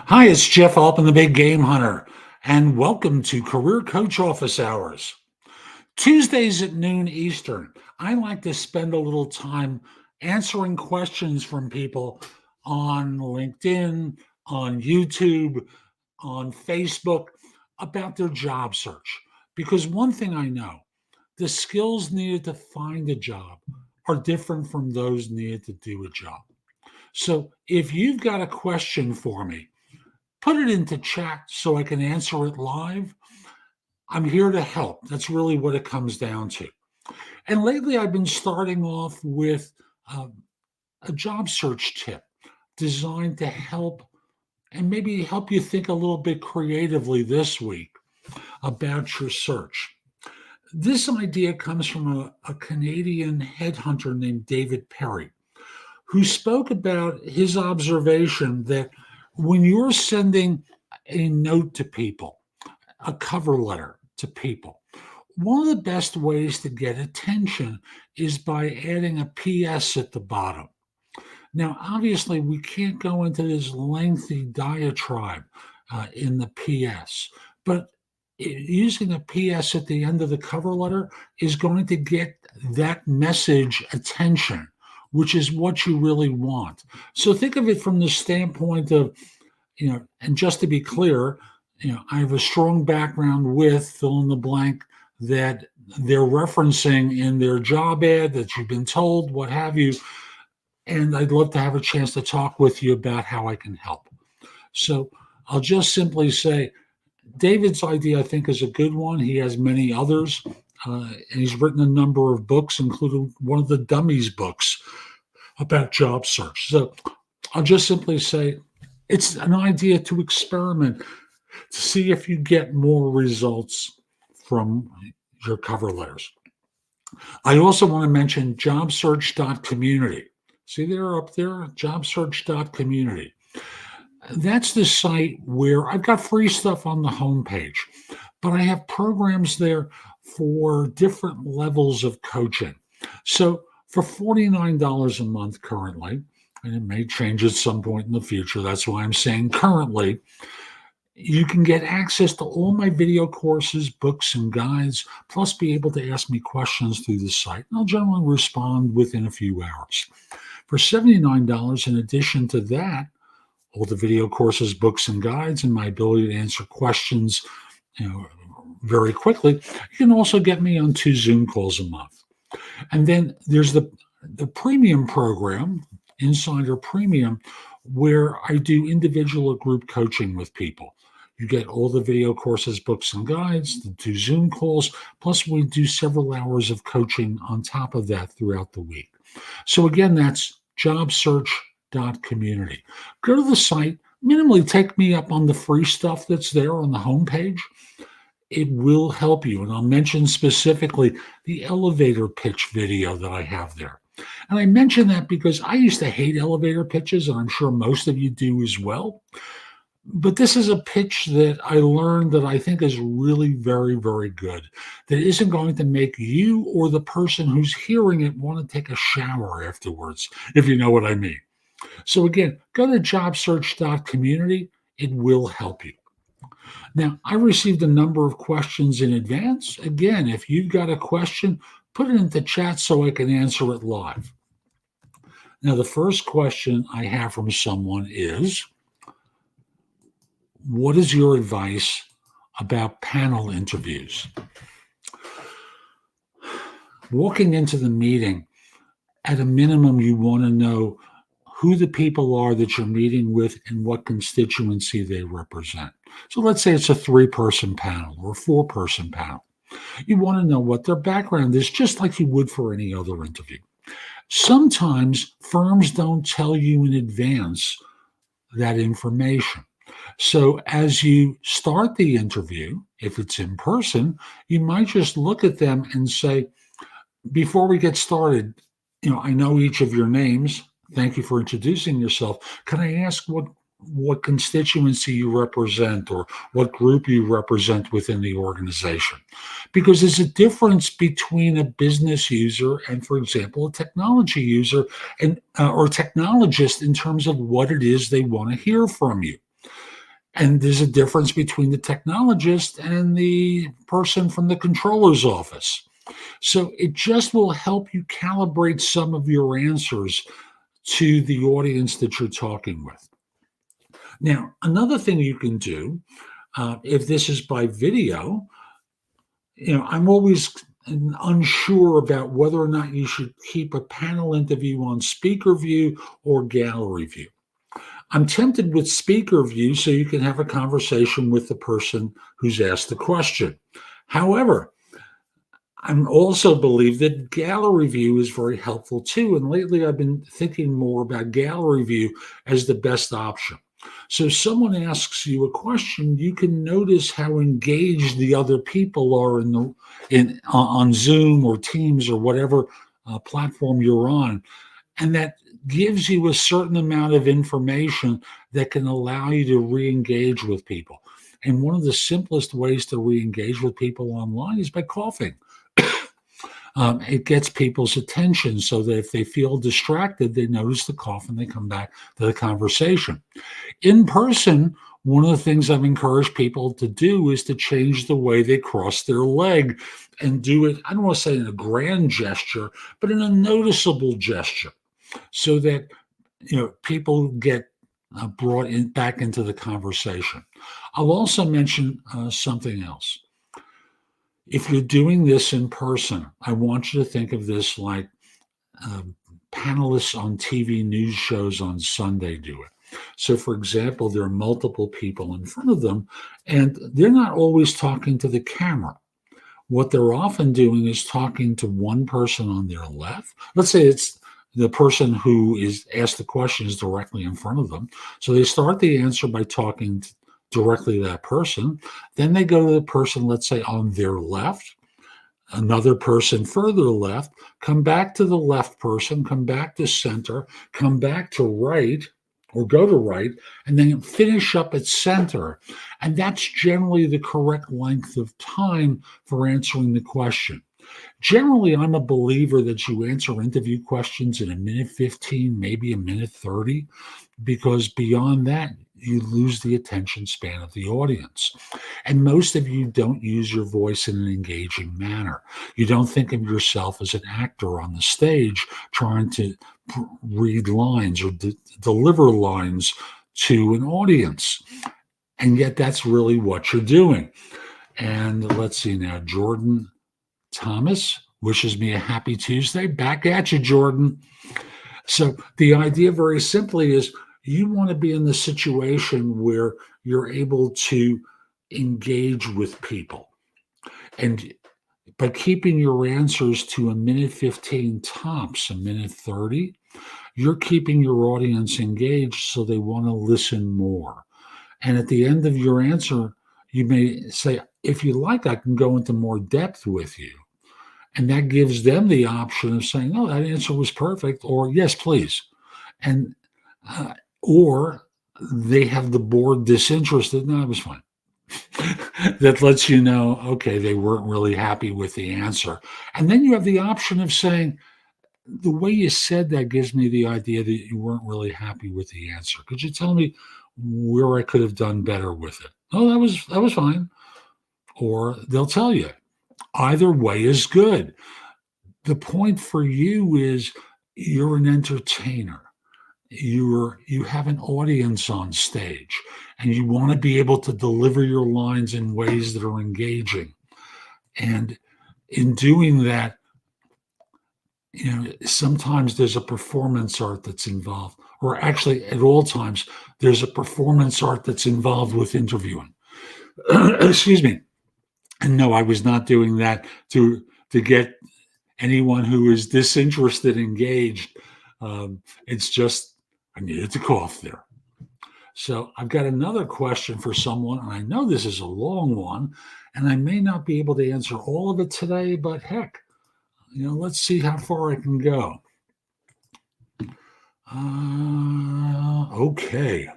Hi, it's Jeff Altman, the Big Game Hunter, and welcome to Career Coach Office Hours. Tuesdays at noon Eastern, I like to spend a little time answering questions from people on LinkedIn, on YouTube, on Facebook about their job search. Because one thing I know, the skills needed to find a job are different from those needed to do a job. So if you've got a question for me, put it into chat so I can answer it live. I'm here to help. That's really what it comes down to. And lately, I've been starting off with um, a job search tip designed to help and maybe help you think a little bit creatively this week about your search. This idea comes from a Canadian headhunter named David Perry, who spoke about his observation that when you're sending a note to people, a cover letter to people, one of the best ways to get attention is by adding a PS at the bottom. Now, obviously, we can't go into this lengthy diatribe in the PS, but using a PS at the end of the cover letter is going to get that message attention, which is what you really want. So think of it from the standpoint of, and just to be clear, I have a strong background with fill in the blank that they're referencing in their job ad that you've been told, what have you. And I'd love to have a chance to talk with you about how I can help. So I'll just simply say David's idea, I think, is a good one. He has many others, and he's written a number of books, including one of the Dummies books about job search. So I'll just simply say it's an idea to experiment to see if you get more results from your cover letters. I also want to mention JobSearch.Community. See, they're up there, JobSearch.Community. That's the site where I've got free stuff on the homepage, but I have programs there for different levels of coaching. So for $49 a month currently, and it may change at some point in the future, that's why I'm saying currently, you can get access to all my video courses, books, and guides, plus be able to ask me questions through the site. And I'll generally respond within a few hours. For $79, in addition to that, all the video courses, books, and guides, and my ability to answer questions, very quickly, you can also get me on 2 Zoom calls a month. And then there's the premium program, Insider Premium, where I do individual or group coaching with people. You get all the video courses, books, and guides, the 2 Zoom calls, plus we do several hours of coaching on top of that throughout the week. So again, that's JobSearch.Community. Go to the site, minimally take me up on the free stuff that's there on the homepage. It will help you. And I'll mention specifically the elevator pitch video that I have there. And I mention that because I used to hate elevator pitches, and I'm sure most of you do as well. But this is a pitch that I learned that I think is really very, very good, that isn't going to make you or the person who's hearing it want to take a shower afterwards, if you know what I mean. So again, go to jobsearch.community. It will help you. Now, I received a number of questions in advance. Again, if you've got a question, put it into chat so I can answer it live. Now, the first question I have from someone is, what is your advice about panel interviews? Walking into the meeting, at a minimum, you want to know who the people are that you're meeting with and what constituency they represent. So let's say it's a 3-person panel or a 4-person panel. You want to know what their background is, just like you would for any other interview. Sometimes firms don't tell you in advance that information. So as you start the interview, if it's in person, you might just look at them and say, before we get started, I know each of your names. Thank you for introducing yourself. Can I ask what constituency you represent or what group you represent within the organization? Because there's a difference between a business user and, for example, a technology user and or technologist in terms of what it is they want to hear from you. And there's a difference between the technologist and the person from the controller's office. So it just will help you calibrate some of your answers to the audience that you're talking with. Now, another thing you can do, if this is by video, I'm always unsure about whether or not you should keep a panel interview on speaker view or gallery view. I'm tempted with speaker view so you can have a conversation with the person who's asked the question. However, I also believe that gallery view is very helpful too. And lately I've been thinking more about gallery view as the best option. So if someone asks you a question, you can notice how engaged the other people are on Zoom or Teams or whatever platform you're on. And that gives you a certain amount of information that can allow you to re-engage with people. And one of the simplest ways to re-engage with people online is by coughing. It gets people's attention so that if they feel distracted, they notice the cough and they come back to the conversation. In person, one of the things I've encouraged people to do is to change the way they cross their leg and do it, I don't want to say in a grand gesture, but in a noticeable gesture so that people get brought back into the conversation. I'll also mention something else. If you're doing this in person, I want you to think of this like panelists on TV news shows on Sunday do it. So, for example, there are multiple people in front of them, and they're not always talking to the camera. What they're often doing is talking to one person on their left. Let's say it's the person who is asked the question is directly in front of them. So they start the answer by talking directly to that person. Then they go to the person, let's say, on their left, another person further left, come back to the left person, come back to center, come back to right, or go to right, and then finish up at center. And that's generally the correct length of time for answering the question. Generally, I'm a believer that you answer interview questions in a minute 15, maybe a minute 30, because beyond that, you lose the attention span of the audience. And most of you don't use your voice in an engaging manner. You don't think of yourself as an actor on the stage trying to read lines or deliver lines to an audience. And yet that's really what you're doing. And let's see now, Jordan Thomas wishes me a happy Tuesday. Back at you, Jordan. So the idea very simply is you want to be in the situation where you're able to engage with people. And by keeping your answers to a minute 15 tops, a minute 30, you're keeping your audience engaged so they want to listen more. And at the end of your answer, you may say, if you like, I can go into more depth with you. And that gives them the option of saying, "Oh, that answer was perfect," or "Yes, please." And or they have the board disinterested. No, it was fine. That lets you know, okay, they weren't really happy with the answer. And then you have the option of saying, the way you said that gives me the idea that you weren't really happy with the answer. Could you tell me where I could have done better with it? Oh, that was fine. Or they'll tell you. Either way is good. The point for you is you're an entertainer. You have an audience on stage, and you want to be able to deliver your lines in ways that are engaging. And in doing that, sometimes there's a performance art that's involved, or actually at all times, there's a performance art that's involved with interviewing. Excuse me. And no, I was not doing that to get anyone who is disinterested engaged. It's just I needed to cough there. So I've got another question for someone, and I know this is a long one, and I may not be able to answer all of it today, but heck, let's see how far I can go. Okay.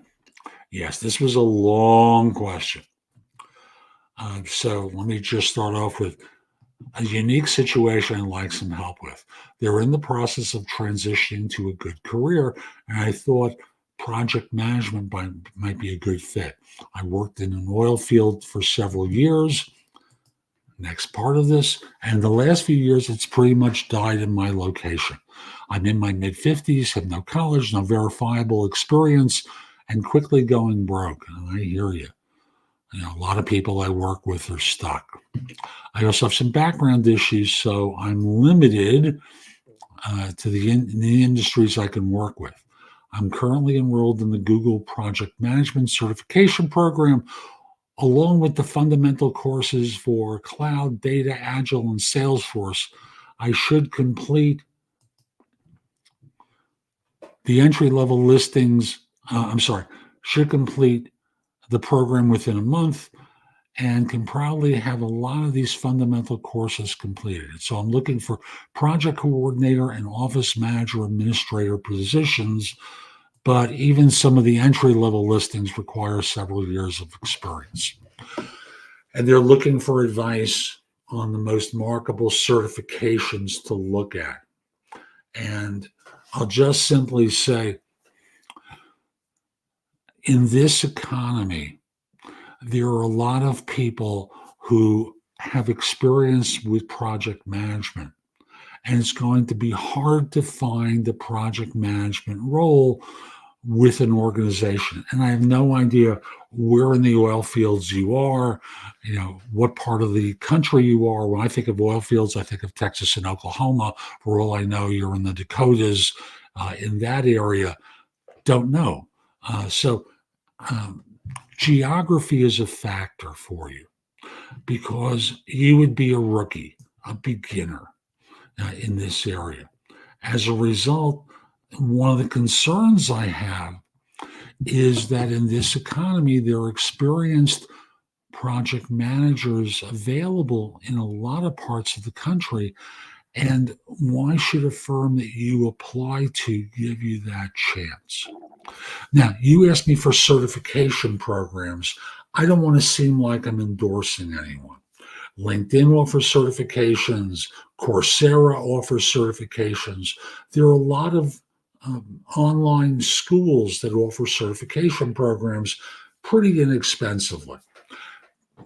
Yes, this was a long question. So let me just start off with a unique situation I'd like some help with. They're in the process of transitioning to a good career, and I thought project management might be a good fit. I worked in an oil field for several years. Next part of this, and the last few years, it's pretty much died in my location. I'm in my mid-50s, have no college, no verifiable experience, and quickly going broke. And I hear you. A lot of people I work with are stuck. I also have some background issues, so I'm limited to the industries I can work with. I'm currently enrolled in the Google Project Management Certification Program, along with the fundamental courses for cloud, data, Agile, and Salesforce. I should complete the entry-level listings. Should complete the program within a month and can probably have a lot of these fundamental courses completed. So I'm looking for project coordinator and office manager administrator positions, but even some of the entry-level listings require several years of experience. And they're looking for advice on the most marketable certifications to look at. And I'll just simply say, in this economy, there are a lot of people who have experience with project management, and it's going to be hard to find a project management role with an organization. And I have no idea where in the oil fields you are, what part of the country you are. When I think of oil fields, I think of Texas and Oklahoma. For all I know, you're in the Dakotas, in that area. Don't know. Geography is a factor for you because you would be a rookie, a beginner in this area. As a result, one of the concerns I have is that in this economy, there are experienced project managers available in a lot of parts of the country. And why should a firm that you apply to give you that chance? Now, you asked me for certification programs. I don't want to seem like I'm endorsing anyone. LinkedIn offers certifications. Coursera offers certifications. There are a lot of online schools that offer certification programs pretty inexpensively.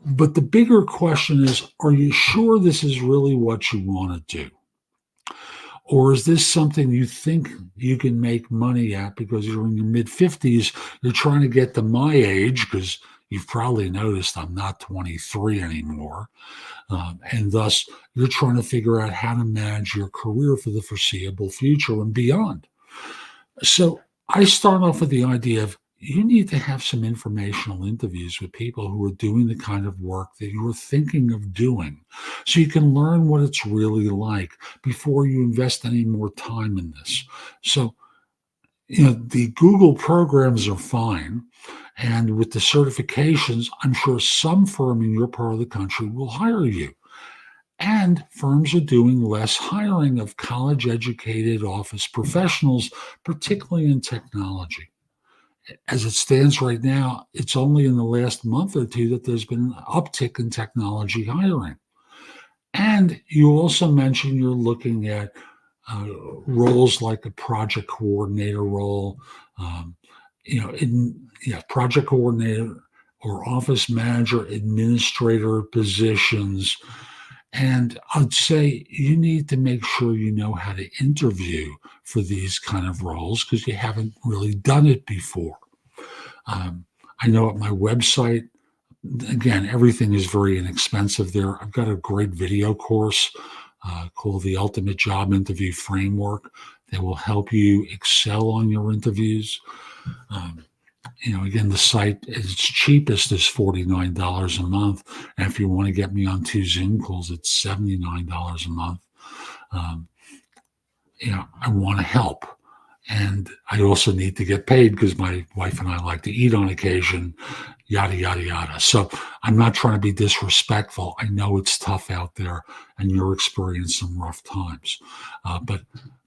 But the bigger question is, are you sure this is really what you want to do? Or is this something you think you can make money at because you're in your mid-50s, you're trying to get to my age, because you've probably noticed I'm not 23 anymore, and thus you're trying to figure out how to manage your career for the foreseeable future and beyond. So I start off with the idea of you need to have some informational interviews with people who are doing the kind of work that you're thinking of doing so you can learn what it's really like before you invest any more time in this. So, the Google programs are fine. And with the certifications, I'm sure some firm in your part of the country will hire you. And firms are doing less hiring of college-educated office professionals, particularly in technology. As it stands right now, it's only in the last month or two that there's been an uptick in technology hiring. And you also mentioned you're looking at roles like a project coordinator role, project coordinator or office manager, administrator positions. And I'd say you need to make sure you know how to interview for these kind of roles because you haven't really done it before. I know at my website, again, everything is very inexpensive there. I've got a great video course called the Ultimate Job Interview Framework that will help you excel on your interviews. Again, the site at its cheapest is $49 a month. And if you want to get me on 2 Zoom calls, it's $79 a month. I want to help. And I also need to get paid because my wife and I like to eat on occasion, yada, yada, yada. So I'm not trying to be disrespectful. I know it's tough out there and you're experiencing some rough times. But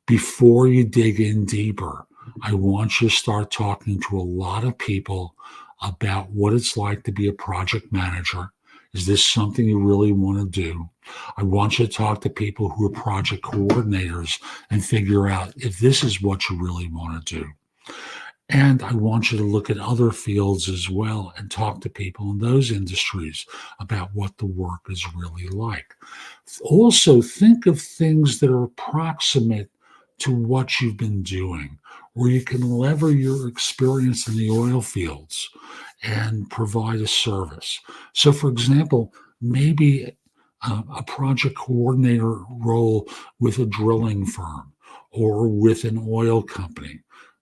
before you dig in deeper, I want you to start talking to a lot of people about what it's like to be a project manager. Is this something you really want to do? I want you to talk to people who are project coordinators and figure out if this is what you really want to do. And I want you to look at other fields as well and talk to people in those industries about what the work is really like. Also, think of things that are approximate to what you've been doing, where you can lever your experience in the oil fields and provide a service. So, for example, maybe a project coordinator role with a drilling firm or with an oil company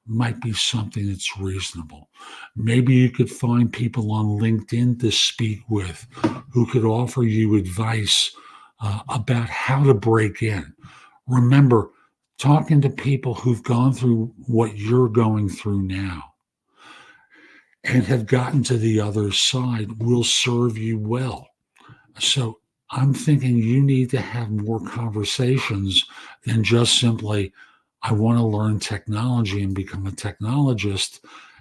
might be something that's reasonable. Maybe you could find people on LinkedIn to speak with who could offer you advice about how to break in. Remember, talking to people who've gone through what you're going through now and have gotten to the other side will serve you well. So I'm thinking you need to have more conversations than just simply, I want to learn technology and become a technologist.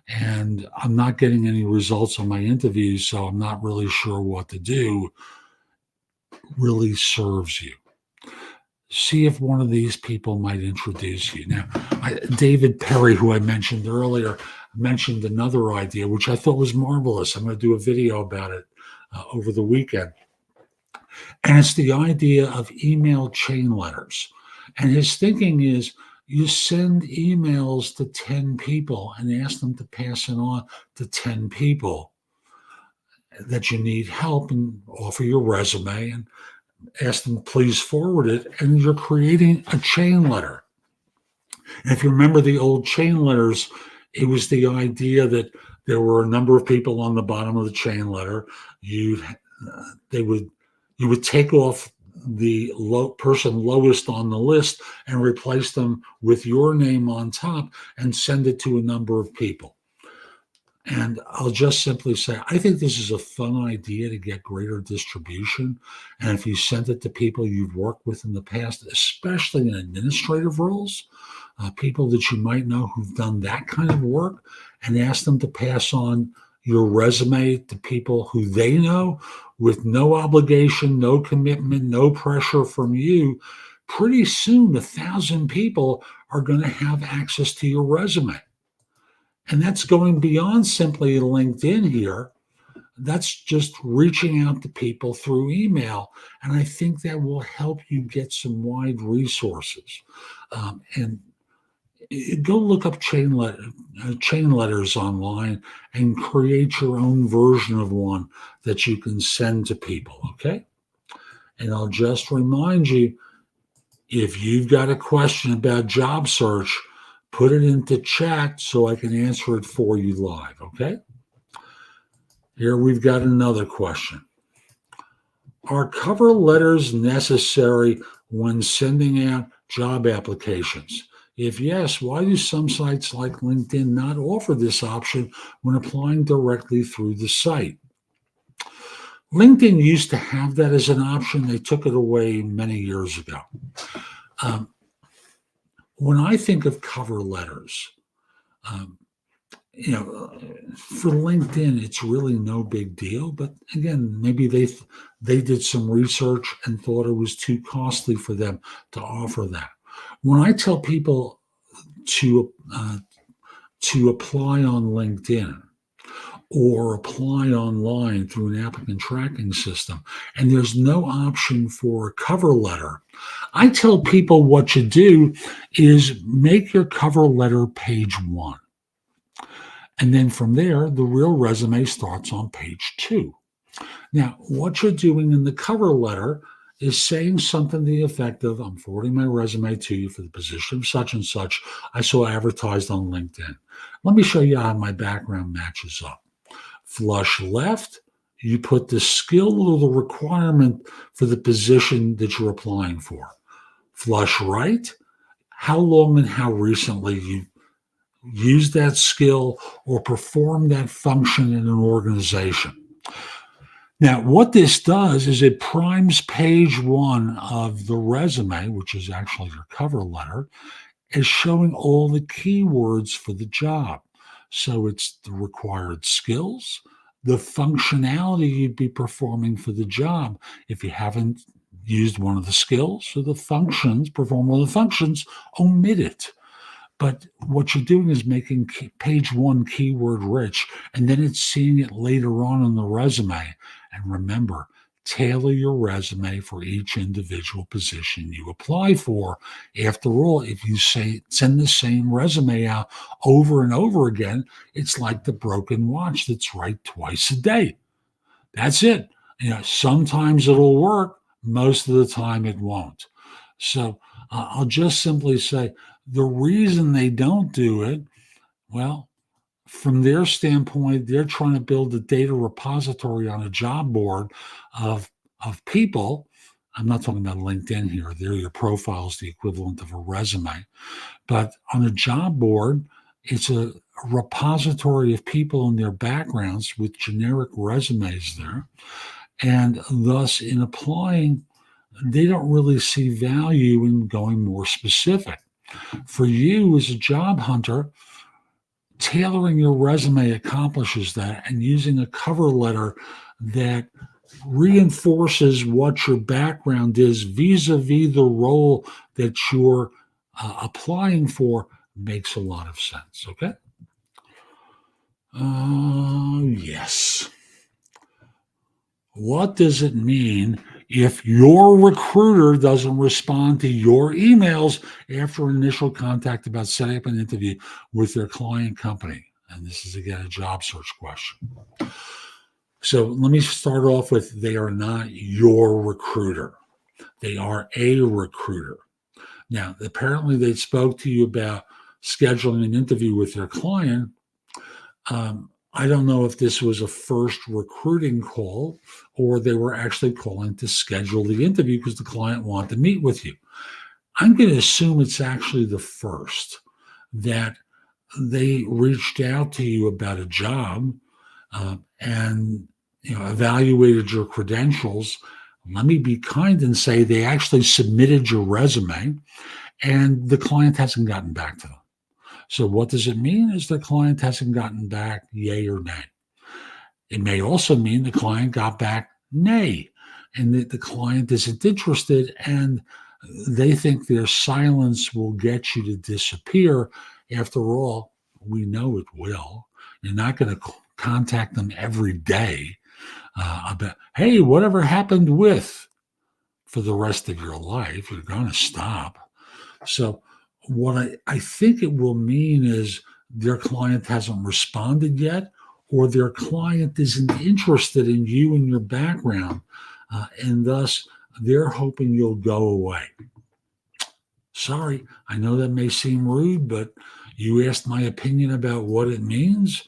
And I'm not getting any results on my interviews, so I'm not really sure what to do, really serves you. See if one of these people might introduce you. Now, David Perry, who I mentioned earlier, mentioned another idea, which I thought was marvelous. I'm going to do a video about it over the weekend. And it's the idea of email chain letters. And his thinking is you send emails to 10 people and ask them to pass it on to 10 people that you need help and offer your resume and ask them, please forward it. And you're creating a chain letter. And if you remember the old chain letters, it was the idea that there were a number of people on the bottom of the chain letter. You would take off the person lowest on the list and replace them with your name on top and send it to a number of people. And I'll just simply say, I think this is a fun idea to get greater distribution. And if you send it to people you've worked with in the past, especially in administrative roles, people that you might know who've done that kind of work, and ask them to pass on your resume to people who they know with no obligation, no commitment, no pressure from you, pretty soon 1,000 people are going to have access to your resume. And that's going beyond simply LinkedIn here. That's just reaching out to people through email. And I think that will help you get some wide resources. And go look up chain letters online and create your own version of one that you can send to people, okay? And I'll just remind you, if you've got a question about job search, put it into chat so I can answer it for you live, okay? Here we've got another question. Are cover letters necessary when sending out job applications? If yes, why do some sites like LinkedIn not offer this option when applying directly through the site? LinkedIn used to have that as an option. They took it away many years ago. When I think of cover letters, for LinkedIn, it's really no big deal. But again, maybe they did some research and thought it was too costly for them to offer that. When I tell people to apply on LinkedIn or apply online through an applicant tracking system, and there's no option for a cover letter, I tell people what you do is make your cover letter page 1. And then from there, the real resume starts on page 2. Now, what you're doing in the cover letter is saying something to the effect of, I'm forwarding my resume to you for the position of such and such I saw advertised on LinkedIn. Let me show you how my background matches up. Flush left, you put the skill or the requirement for the position that you're applying for. Flush right, how long and how recently you used that skill or performed that function in an organization. Now, what this does is it primes page 1 of the resume, which is actually your cover letter, as showing all the keywords for the job. So it's the required skills, the functionality you'd be performing for the job. If you haven't used one of the skills or the functions, perform one of the functions, omit it. But what you're doing is making page one keyword rich, and then it's seeing it later on in the resume. And remember, tailor your resume for each individual position you apply for. After all, if you send the same resume out over and over again, it's like the broken watch that's right twice a day. That's it. Sometimes it'll work, most of the time it won't. So I'll just simply say the reason they don't do it, well, from their standpoint, they're trying to build a data repository on a job board of people. I'm not talking about LinkedIn here. There, your profile is the equivalent of a resume. But on a job board, it's a repository of people and their backgrounds with generic resumes there. And thus, in applying, they don't really see value in going more specific. For you as a job hunter, tailoring your resume accomplishes that, and using a cover letter that reinforces what your background is vis-a-vis the role that you're applying for makes a lot of sense. Okay. Yes. What does it mean if your recruiter doesn't respond to your emails after initial contact about setting up an interview with their client company? And this is, again, a job search question. So let me start off with, they are not your recruiter. They are a recruiter. Now, apparently they spoke to you about scheduling an interview with their client. I don't know if this was a first recruiting call or they were actually calling to schedule the interview because the client wanted to meet with you. I'm going to assume it's actually the first, that they reached out to you about a job and evaluated your credentials. Let me be kind and say they actually submitted your resume and the client hasn't gotten back to them. So what does it mean? Is the client hasn't gotten back, yay or nay? It may also mean the client got back, nay, and that the client isn't interested and they think their silence will get you to disappear. After all, we know it will. You're not going to contact them every day about, hey, whatever happened with, for the rest of your life. You're going to stop. So what I think it will mean is their client hasn't responded yet, or their client isn't interested in you and your background, and thus they're hoping you'll go away. Sorry, I know that may seem rude, but you asked my opinion about what it means.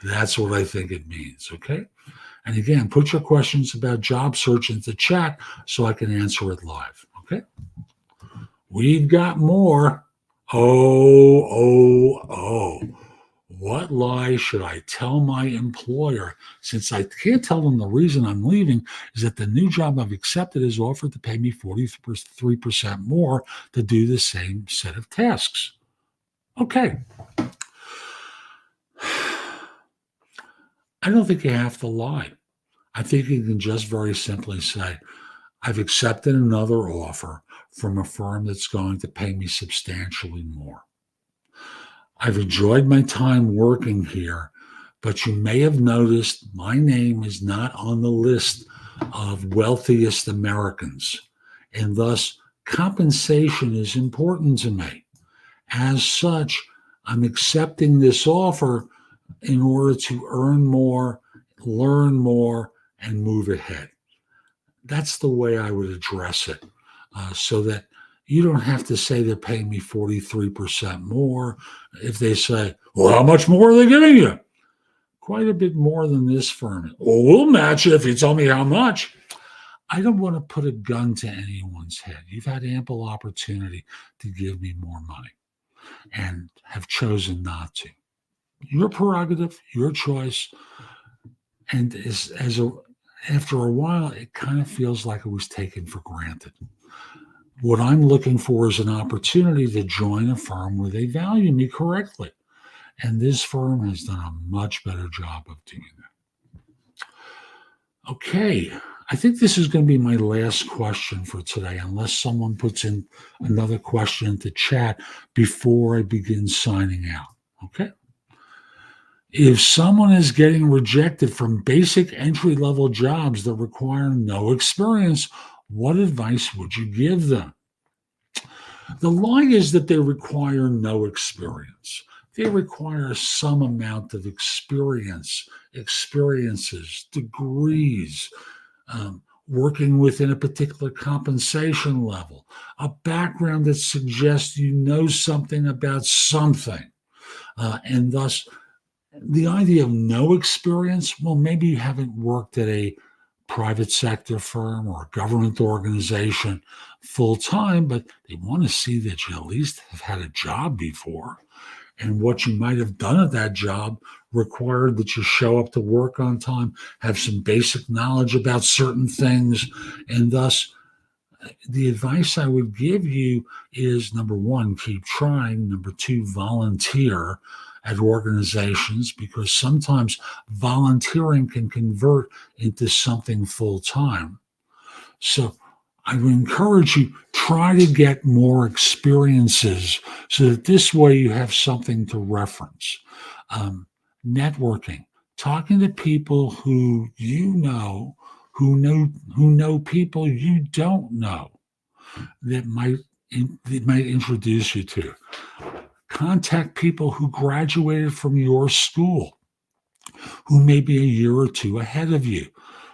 That's what I think it means, okay? And again, put your questions about job search into chat so I can answer it live, okay? We've got more. What lie should I tell my employer, since I can't tell them the reason I'm leaving is that the new job I've accepted is offered to pay me 43% more to do the same set of tasks? Okay. I don't think you have to lie. I think you can just very simply say, I've accepted another offer from a firm that's going to pay me substantially more. I've enjoyed my time working here, but you may have noticed my name is not on the list of wealthiest Americans, and thus compensation is important to me. As such, I'm accepting this offer in order to earn more, learn more, and move ahead. That's the way I would address it, so that you don't have to say they're paying me 43% more. If they say, well, how much more are they giving you? Quite a bit more than this firm. Well, we'll match it if you tell me how much. I don't want to put a gun to anyone's head. You've had ample opportunity to give me more money and have chosen not to. Your prerogative, your choice. And after a while, it kind of feels like it was taken for granted. What I'm looking for is an opportunity to join a firm where they value me correctly. And this firm has done a much better job of doing that. Okay, I think this is going to be my last question for today, unless someone puts in another question into chat before I begin signing out. Okay. If someone is getting rejected from basic entry level jobs that require no experience, what advice would you give them? The lie is that they require no experience. They require some amount of experiences, degrees, working within a particular compensation level, a background that suggests you know something about something. And thus, the idea of no experience, well, maybe you haven't worked at a private sector firm or a government organization full time, but they want to see that you at least have had a job before. And what you might have done at that job required that you show up to work on time, have some basic knowledge about certain things, and thus the advice I would give you is number one, keep trying. Number two, volunteer at organizations, because sometimes volunteering can convert into something full time. So I would encourage you, try to get more experiences so that this way you have something to reference. Networking, talking to people who you know, who know people you don't know that might introduce you to. Contact people who graduated from your school, who may be a year or two ahead of you,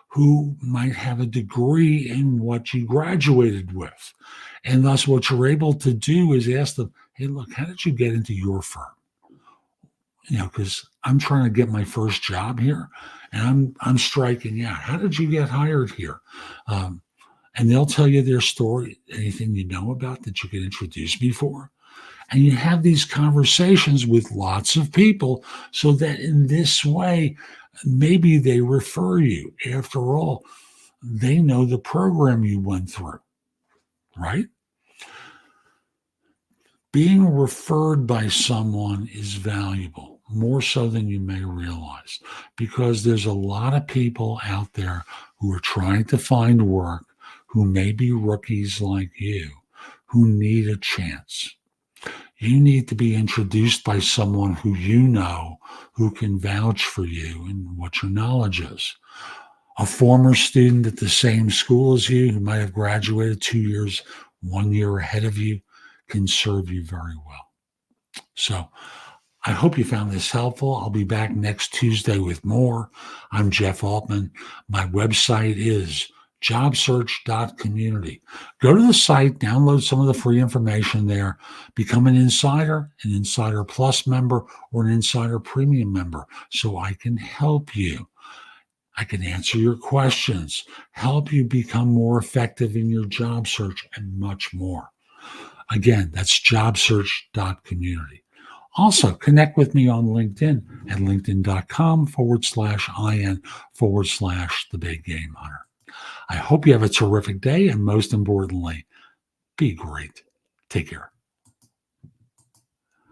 who might have a degree in what you graduated with. And thus, what you're able to do is ask them, hey, look, how did you get into your firm? Because I'm trying to get my first job here and I'm striking out. How did you get hired here? And they'll tell you their story, anything you know about that you can introduce me for. And you have these conversations with lots of people so that in this way, maybe they refer you. After all, they know the program you went through, right? Being referred by someone is valuable, more so than you may realize, because there's a lot of people out there who are trying to find work, who may be rookies like you, who need a chance. You need to be introduced by someone who you know, who can vouch for you and what your knowledge is. A former student at the same school as you, who might have graduated 2 years, 1 year ahead of you, can serve you very well. So I hope you found this helpful. I'll be back next Tuesday with more. I'm Jeff Altman. My website is JobSearch.Community. Go to the site, download some of the free information there, become an Insider Plus member, or an Insider Premium member so I can help you. I can answer your questions, help you become more effective in your job search, and much more. Again, that's JobSearch.Community. Also, connect with me on LinkedIn at linkedin.com/IN/the Big Game Hunter. I hope you have a terrific day, and most importantly, be great. Take care.